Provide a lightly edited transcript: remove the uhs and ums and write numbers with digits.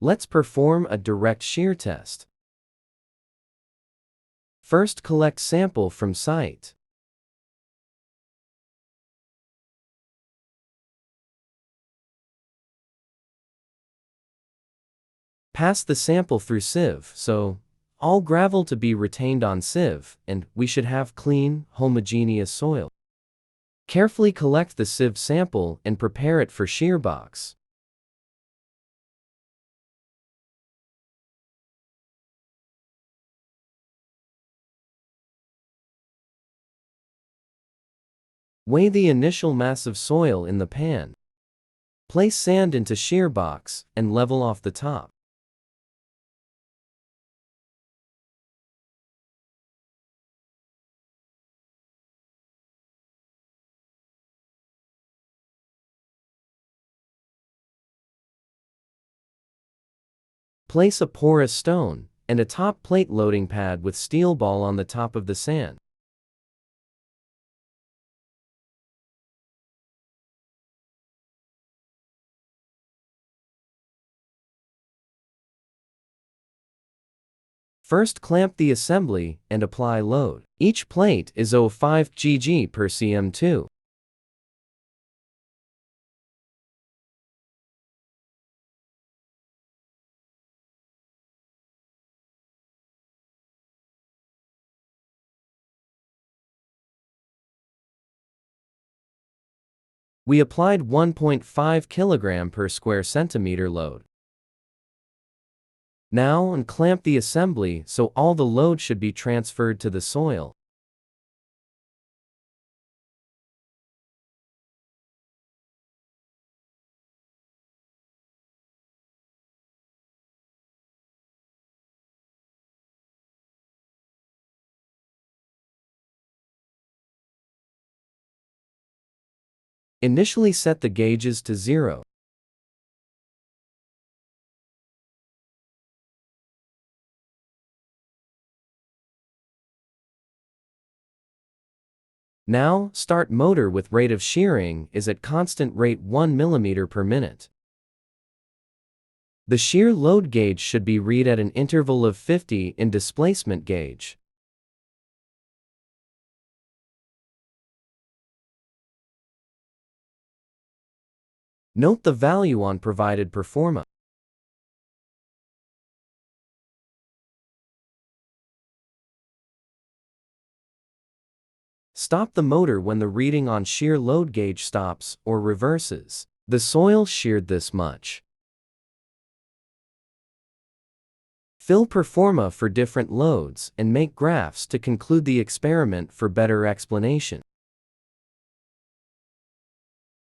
Let's perform a direct shear test. First, collect sample from site. Pass the sample through sieve, so all gravel to be retained on sieve, and we should have clean, homogeneous soil. Carefully collect the sieve sample and prepare it for shear box. Weigh the initial mass of soil in the pan. Place sand into shear box and level off the top. Place a porous stone and a top plate loading pad with steel ball on the top of the sand. First, clamp the assembly and apply load. Each plate is 0.5 kg per cm2. We applied 1.5 kg per square centimeter load. Now unclamp the assembly so all the load should be transferred to the soil. Initially set the gauges to 0. Now, start motor with rate of shearing is at constant rate 1 mm per minute. The shear load gauge should be read at an interval of 50 in displacement gauge. Note the value on provided performa. Stop the motor when the reading on shear load gauge stops or reverses. The soil sheared this much. Fill performa for different loads and make graphs to conclude the experiment for better explanation.